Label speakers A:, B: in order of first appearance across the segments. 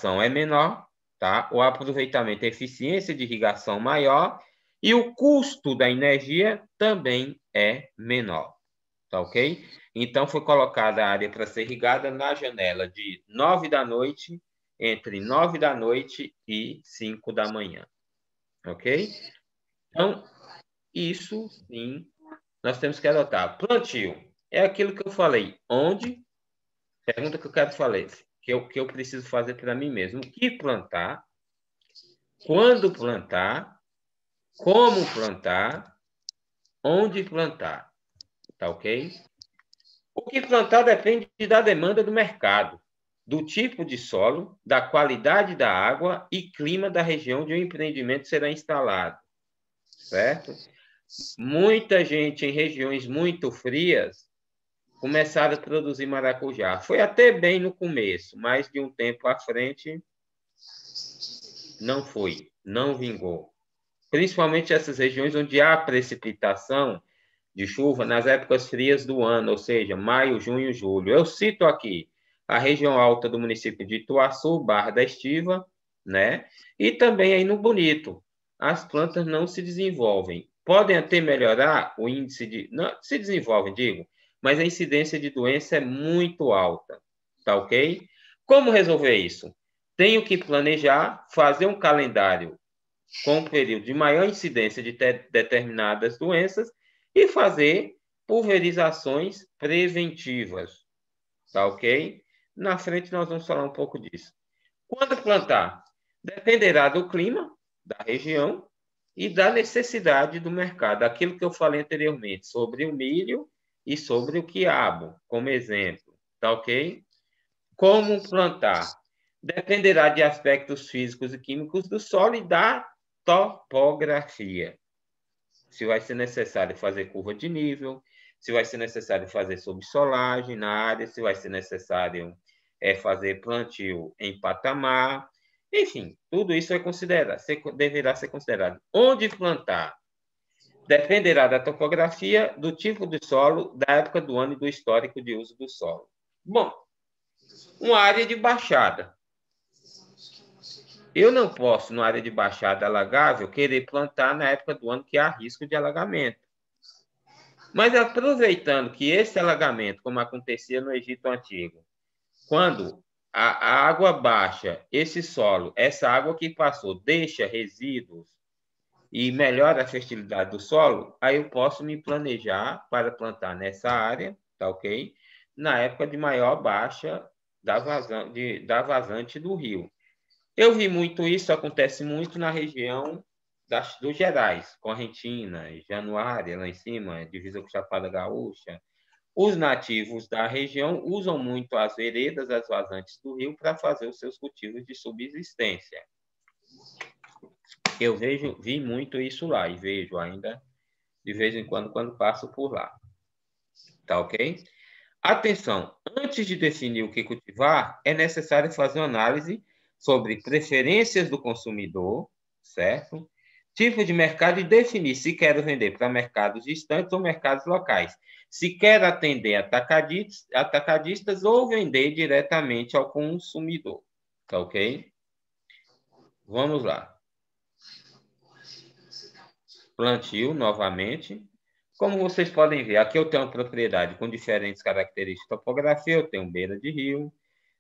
A: irrigação é menor, tá? O aproveitamento, a eficiência de irrigação maior e o custo da energia também é menor, tá ok? Então, foi colocada a área para ser irrigada na janela de 9 da noite, entre 9 da noite e 5 da manhã, ok? Então, isso sim, nós temos que adotar. Plantio é aquilo que eu falei. Onde? Pergunta que eu quero fazer, que eu preciso fazer para mim mesmo. O que plantar? Quando plantar? Como plantar? Onde plantar? Tá ok? O que plantar depende da demanda do mercado, do tipo de solo, da qualidade da água e clima da região onde o empreendimento será instalado, certo? Muita gente em regiões muito frias começaram a produzir maracujá. Foi até bem no começo, mas de um tempo à frente não foi, não vingou. Principalmente essas regiões onde há precipitação de chuva nas épocas frias do ano, ou seja, maio, junho, julho. Eu cito aqui a região alta do município de Ituaçu, Barra da Estiva, né? E também aí no Bonito. As plantas não se desenvolvem. Podem até melhorar o índice de... Não, se desenvolvem, digo, mas a incidência de doença é muito alta, tá ok? Como resolver isso? Tenho que planejar, fazer um calendário com um período de maior incidência de determinadas doenças e fazer pulverizações preventivas, tá ok? Na frente nós vamos falar um pouco disso. Quando plantar? Dependerá do clima, da região e da necessidade do mercado. Aquilo que eu falei anteriormente sobre o milho e sobre o quiabo, como exemplo, tá ok? Como plantar? Dependerá de aspectos físicos e químicos do solo e da topografia. Se vai ser necessário fazer curva de nível, se vai ser necessário fazer subsolagem na área, se vai ser necessário fazer plantio em patamar. Enfim, tudo isso deverá ser considerado. Onde plantar? Dependerá da topografia, do tipo de solo, da época do ano e do histórico de uso do solo. Bom, uma área de baixada. Eu não posso, numa área de baixada alagável, querer plantar na época do ano que há risco de alagamento. Mas aproveitando que esse alagamento, como acontecia no Egito Antigo, quando a água baixa, esse solo, essa água que passou, deixa resíduos e melhora a fertilidade do solo, aí eu posso me planejar para plantar nessa área, tá ok? Na época de maior baixa da vazante do rio. Eu vi muito isso, acontece muito na região dos Gerais, Correntina, Januária, lá em cima, divisa com Chapada Gaúcha. Os nativos da região usam muito as veredas, as vazantes do rio, para fazer os seus cultivos de subsistência. Eu vi muito isso lá e vejo ainda de vez em quando passo por lá. Tá ok? Atenção, antes de definir o que cultivar, é necessário fazer uma análise sobre preferências do consumidor, certo? Tipo de mercado e definir se quero vender para mercados distantes ou mercados locais. Se quer atender atacadistas ou vender diretamente ao consumidor. Tá ok? Vamos lá. Plantio, novamente. Como vocês podem ver, aqui eu tenho uma propriedade com diferentes características de topografia. Eu tenho beira de rio,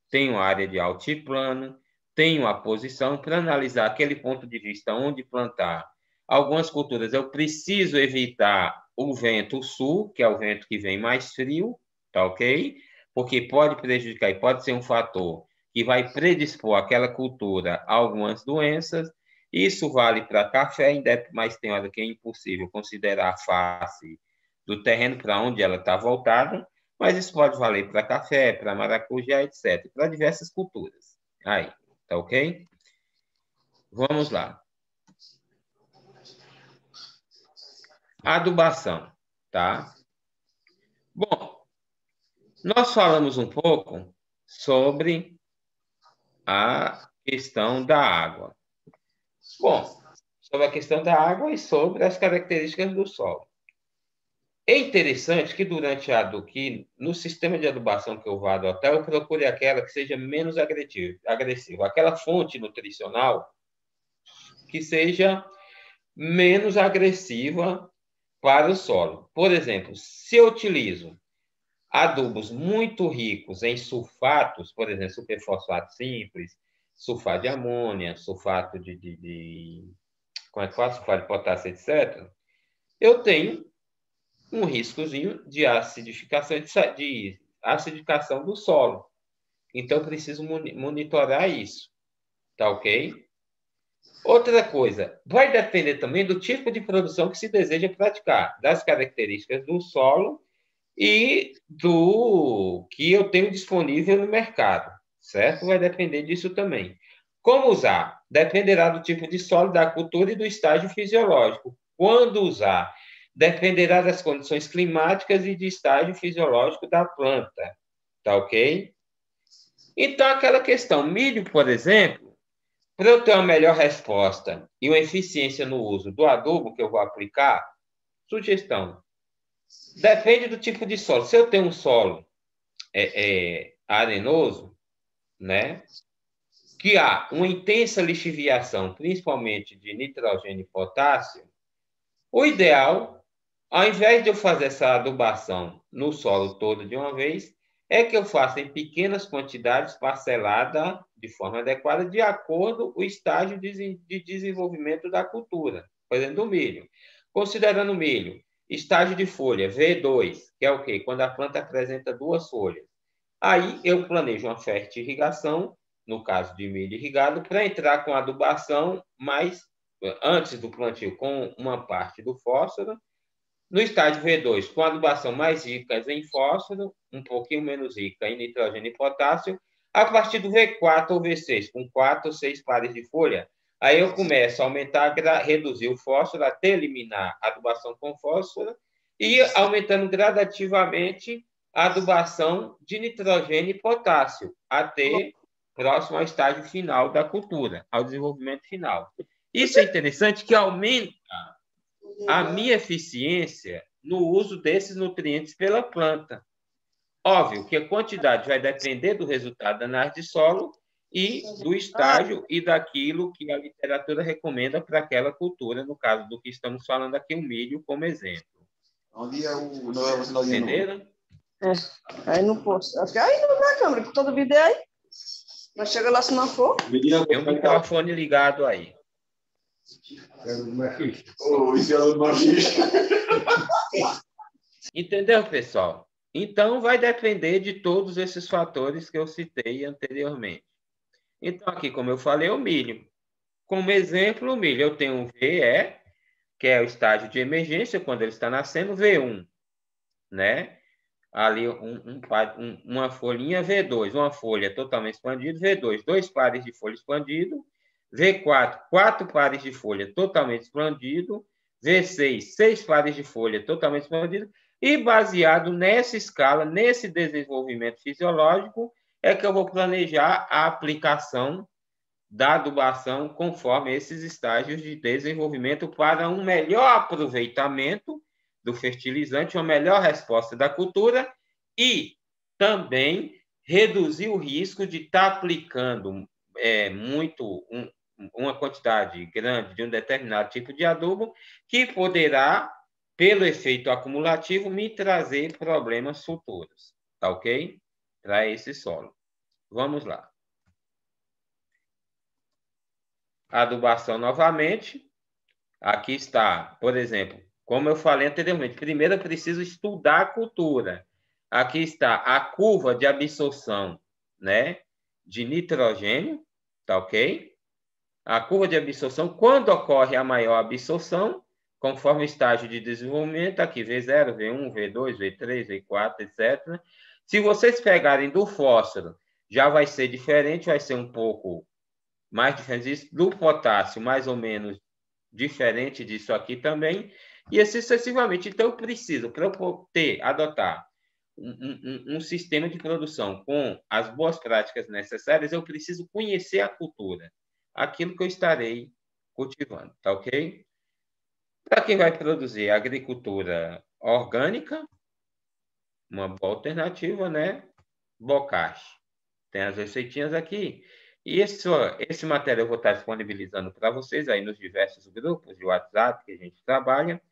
A: tenho área de altiplano, tenho a posição para analisar aquele ponto de vista onde plantar. Algumas culturas eu preciso evitar o vento sul, que é o vento que vem mais frio, tá ok? Porque pode prejudicar e pode ser um fator que vai predispor aquela cultura a algumas doenças. Isso vale para café, mas tem hora que é impossível considerar a face do terreno para onde ela está voltada, mas isso pode valer para café, para maracujá, etc., para diversas culturas. Aí, tá ok? Vamos lá. Adubação, tá? Bom, nós falamos um pouco sobre a questão da água. Bom, sobre a questão da água e sobre as características do solo. É interessante que que no sistema de adubação que eu vou adotar, eu procure aquela que seja menos agressiva, aquela fonte nutricional que seja menos agressiva para o solo. Por exemplo, se eu utilizo adubos muito ricos em sulfatos, por exemplo, superfosfato simples, sulfato de amônia, sulfato como é que fala? Sulfato de potássio, etc., eu tenho um riscozinho de acidificação do solo. Então, eu preciso monitorar isso. Tá ok? Outra coisa, vai depender também do tipo de produção que se deseja praticar, das características do solo e do que eu tenho disponível no mercado, certo? Vai depender disso também. Como usar? Dependerá do tipo de solo, da cultura e do estágio fisiológico. Quando usar? Dependerá das condições climáticas e de estágio fisiológico da planta, tá ok? Então, aquela questão, milho, por exemplo, para eu ter uma melhor resposta e uma eficiência no uso do adubo que eu vou aplicar, sugestão, depende do tipo de solo. Se eu tenho um solo arenoso, né, que há uma intensa lixiviação, principalmente de nitrogênio e potássio, o ideal, ao invés de eu fazer essa adubação no solo todo de uma vez, é que eu faça em pequenas quantidades, parcelada de forma adequada, de acordo com o estágio de desenvolvimento da cultura, por exemplo, do milho. Considerando o milho, estágio de folha, V2, que é o quê? Quando a planta apresenta duas folhas. Aí eu planejo uma fertirrigação, no caso de milho irrigado, para entrar com adubação mais antes do plantio com uma parte do fósforo. No estágio V2, com adubação mais rica em fósforo, um pouquinho menos rica em nitrogênio e potássio. A partir do V4 ou V6, com 4 ou 6 pares de folha, aí eu começo a aumentar, reduzir o fósforo até eliminar a adubação com fósforo e aumentando gradativamente a adubação de nitrogênio e potássio, até próximo ao estágio final da cultura, ao desenvolvimento final. Isso é interessante que aumenta a minha eficiência no uso desses nutrientes pela planta. Óbvio que a quantidade vai depender do resultado da análise de solo e do estágio e daquilo que a literatura recomenda para aquela cultura, no caso do que estamos falando aqui, o milho como exemplo. Entenderam?
B: É, aí não posso. Aí não dá câmera, que todo vídeo é aí. Mas chega lá se não for.
A: Tem um microfone ligado aí. Entendeu, pessoal? Então, vai depender de todos esses fatores que eu citei anteriormente. Então, aqui, como eu falei, o milho. Como exemplo, o milho, eu tenho um VE, que é o estágio de emergência, quando ele está nascendo, V1, né? Ali, uma folhinha V2, uma folha totalmente expandida, V2, 2 pares de folha expandido, V4, 4 pares de folha totalmente expandido, V6, 6 pares de folha totalmente expandido, e baseado nessa escala, nesse desenvolvimento fisiológico, é que eu vou planejar a aplicação da adubação conforme esses estágios de desenvolvimento para um melhor aproveitamento do fertilizante, uma melhor resposta da cultura e também reduzir o risco de estar aplicando uma quantidade grande de um determinado tipo de adubo que poderá, pelo efeito acumulativo, me trazer problemas futuros, tá ok? Para esse solo. Vamos lá. Adubação novamente. Aqui está, por exemplo, como eu falei anteriormente, primeiro eu preciso estudar a cultura. Aqui está a curva de absorção, né, de nitrogênio, tá ok? A curva de absorção, quando ocorre a maior absorção, conforme o estágio de desenvolvimento, aqui V0, V1, V2, V3, V4, etc. Se vocês pegarem do fósforo, já vai ser diferente, vai ser um pouco mais diferente do potássio, mais ou menos diferente disso aqui também, e assim sucessivamente. Então, eu preciso, para eu poder adotar um sistema de produção com as boas práticas necessárias, eu preciso conhecer a cultura, aquilo que eu estarei cultivando, tá ok? Para quem vai produzir agricultura orgânica, uma boa alternativa, né? Bocashi. Tem as receitinhas aqui. E esse material eu vou estar disponibilizando para vocês aí nos diversos grupos de WhatsApp que a gente trabalha,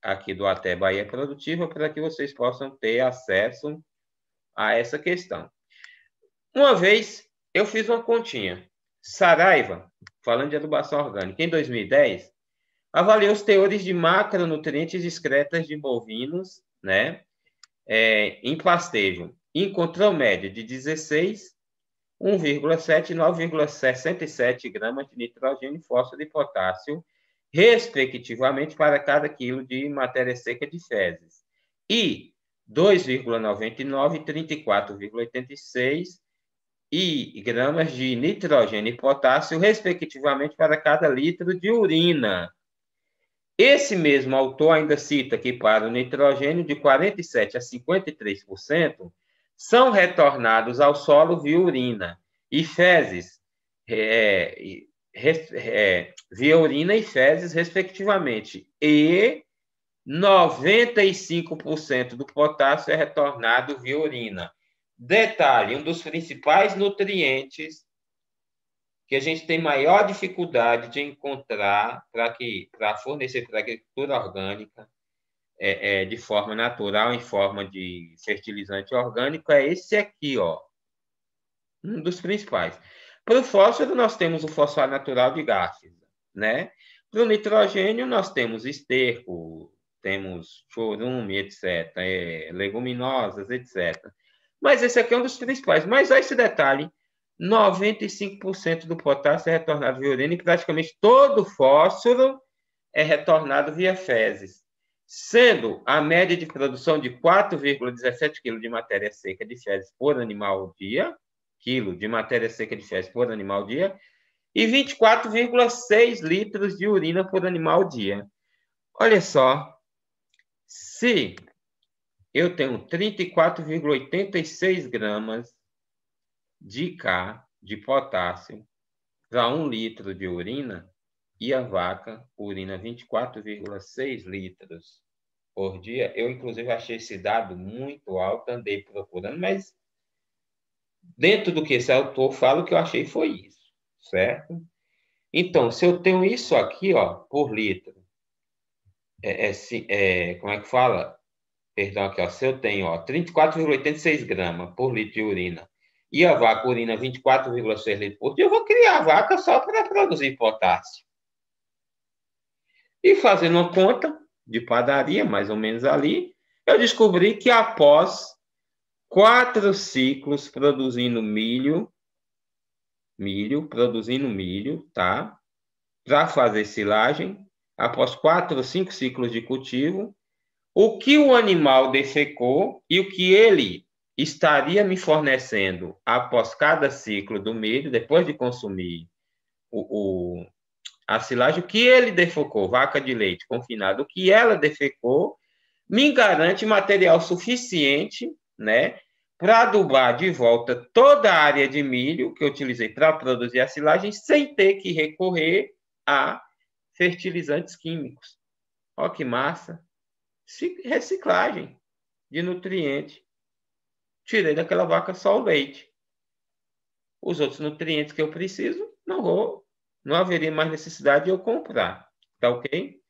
A: aqui do Até Bahia Produtiva, para que vocês possam ter acesso a essa questão. Uma vez, eu fiz uma continha. Saraiva, falando de adubação orgânica, em 2010, avaliou os teores de macronutrientes excretas de bovinos, né, em pastejo. Encontrou média de 16, 1,7 e 9,67 gramas de nitrogênio, fósforo e potássio, respectivamente, para cada quilo de matéria seca de fezes. E 2,99 e 34,86 gramas de nitrogênio e potássio, respectivamente, para cada litro de urina. Esse mesmo autor ainda cita que para o nitrogênio de 47% a 53% são retornados ao solo via urina e fezes, via urina e fezes, respectivamente. E 95% do potássio é retornado via urina. Detalhe, um dos principais nutrientes que a gente tem maior dificuldade de encontrar para fornecer para a agricultura orgânica de forma natural, em forma de fertilizante orgânico, é esse aqui, ó. Um dos principais. Para o fósforo, nós temos o fosfato natural de Garfield, né? Para o nitrogênio, nós temos esterco, temos chorume, etc., leguminosas, etc. Mas esse aqui é um dos principais. Mas olha esse detalhe, 95% do potássio é retornado via urina e praticamente todo o fósforo é retornado via fezes, sendo a média de produção de 4,17 kg de matéria seca de fezes por animal dia, quilo de matéria seca de fezes por animal dia, e 24,6 litros de urina por animal dia. Olha só, se eu tenho 34,86 gramas de K, de potássio, para 1 litro de urina, e a vaca urina 24,6 litros por dia. Eu, inclusive, achei esse dado muito alto, andei procurando, mas dentro do que esse autor fala, o que eu achei foi isso, certo? Então, se eu tenho isso aqui, ó, por litro, como é que fala? Perdão, aqui, ó, se eu tenho 34,86 gramas por litro de urina, e a vaca urina 24,6 litros por dia, eu vou criar a vaca só para produzir potássio. E fazendo uma conta de padaria, mais ou menos ali, eu descobri que após 4 ciclos produzindo milho, tá? Para fazer silagem, após 4 ou 5 ciclos de cultivo, o que o animal defecou e o que ele estaria me fornecendo após cada ciclo do milho, depois de consumir a silagem, o que ele defecou, vaca de leite confinada, o que ela defecou, me garante material suficiente, né, para adubar de volta toda a área de milho que eu utilizei para produzir a silagem, sem ter que recorrer a fertilizantes químicos. Olha que massa! Reciclagem de nutrientes. Tirei daquela vaca só o leite. Os outros nutrientes que eu preciso, não haveria mais necessidade de eu comprar. Tá ok?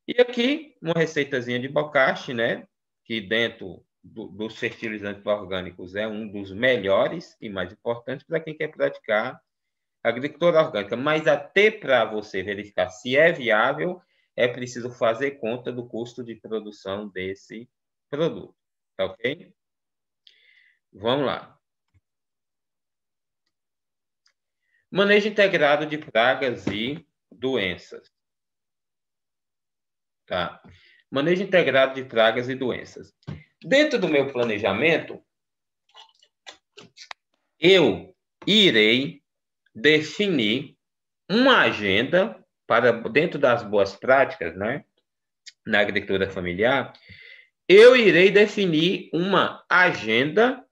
A: E aqui, uma receitazinha de bocashi, né? Que dentro dos fertilizantes orgânicos é um dos melhores e mais importantes para quem quer praticar agricultura orgânica. Mas até para você verificar se é viável, é preciso fazer conta do custo de produção desse produto. Tá ok? Vamos lá. Manejo integrado de pragas e doenças. Tá? Manejo integrado de pragas e doenças. Dentro do meu planejamento, eu irei definir uma agenda para, dentro das boas práticas, né, na agricultura familiar, eu irei definir uma agenda,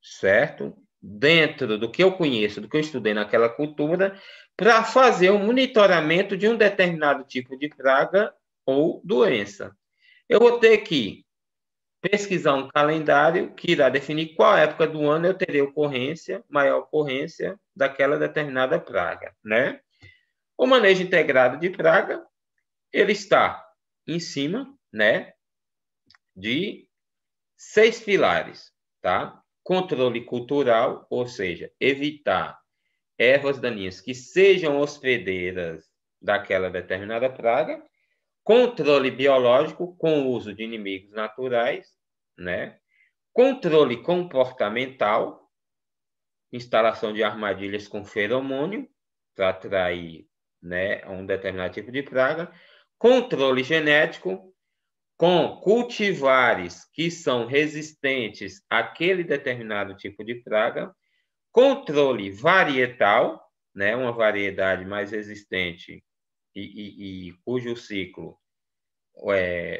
A: certo? Dentro do que eu conheço, do que eu estudei naquela cultura, para fazer o monitoramento de um determinado tipo de praga ou doença. Eu vou ter que pesquisar um calendário que irá definir qual época do ano eu terei ocorrência, maior ocorrência daquela determinada praga, né? O manejo integrado de praga, ele está em cima, né, de 6 pilares, tá? Controle cultural, ou seja, evitar ervas daninhas que sejam hospedeiras daquela determinada praga. Controle biológico com o uso de inimigos naturais, né? Controle comportamental, instalação de armadilhas com feromônio para atrair, né, um determinado tipo de praga. Controle genético com cultivares que são resistentes àquele determinado tipo de praga. Controle varietal, né, uma variedade mais resistente e cujo ciclo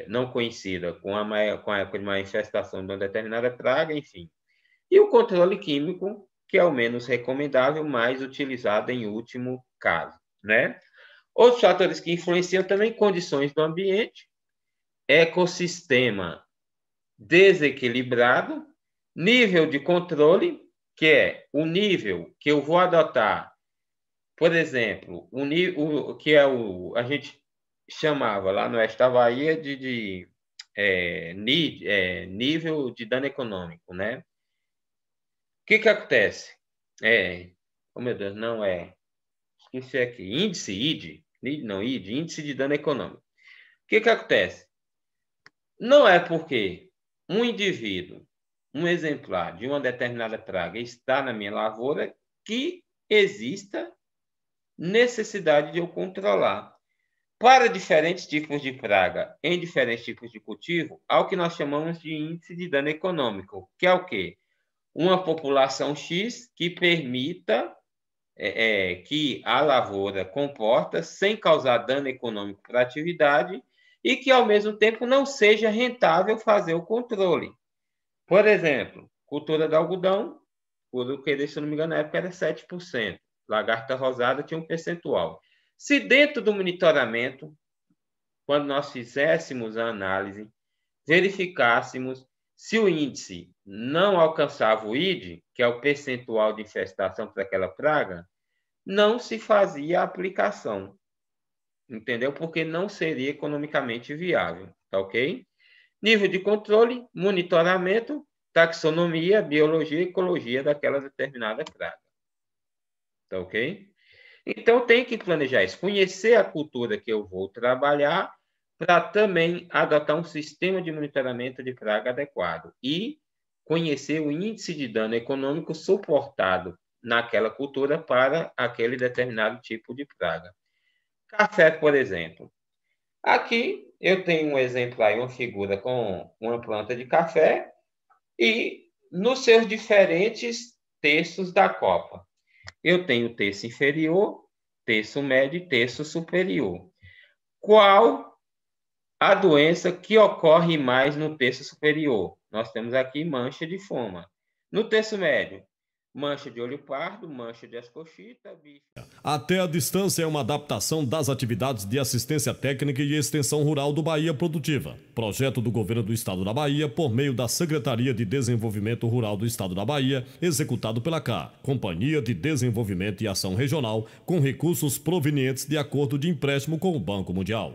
A: não coincida com a época de manifestação de uma determinada praga, enfim. E o controle químico, que é o menos recomendável, mais utilizado em último caso, né? Outros fatores que influenciam também condições do ambiente, ecossistema desequilibrado, nível de controle, que é o nível que eu vou adotar, por exemplo, que é a gente chamava lá no oeste da Bahia de nível de dano econômico, né? O que acontece? Oh meu Deus, não é. Esqueci aqui. Índice de dano econômico. O que acontece? Não é porque um indivíduo, um exemplar de uma determinada praga está na minha lavoura que exista necessidade de eu controlar. Para diferentes tipos de praga, em diferentes tipos de cultivo, há o que nós chamamos de índice de dano econômico, que é o quê? Uma população X que permita que a lavoura comporta sem causar dano econômico para a atividade e que, ao mesmo tempo, não seja rentável fazer o controle. Por exemplo, cultura de algodão, por que, se não me engano, na época era 7%. Lagarta rosada tinha um percentual. Se dentro do monitoramento, quando nós fizéssemos a análise, verificássemos se o índice não alcançava o ID, que é o percentual de infestação para aquela praga, não se fazia a aplicação. Entendeu? Porque não seria economicamente viável. Tá ok? Nível de controle, monitoramento, taxonomia, biologia e ecologia daquela determinada praga. Tá ok? Então, tem que planejar isso. Conhecer a cultura que eu vou trabalhar para também adotar um sistema de monitoramento de praga adequado. E conhecer o índice de dano econômico suportado naquela cultura para aquele determinado tipo de praga. Café, por exemplo. Aqui eu tenho um exemplo aí, uma figura com uma planta de café e nos seus diferentes terços da copa. Eu tenho terço inferior, terço médio e terço superior. Qual a doença que ocorre mais no terço superior? Nós temos aqui mancha de foma. No terço médio, mancha de olho pardo, mancha de ascochita, bicho.
C: Até a distância é uma adaptação das atividades de assistência técnica e extensão rural do Bahia Produtiva. Projeto do Governo do Estado da Bahia por meio da Secretaria de Desenvolvimento Rural do Estado da Bahia, executado pela CA, Companhia de Desenvolvimento e Ação Regional, com recursos provenientes de acordo de empréstimo com o Banco Mundial.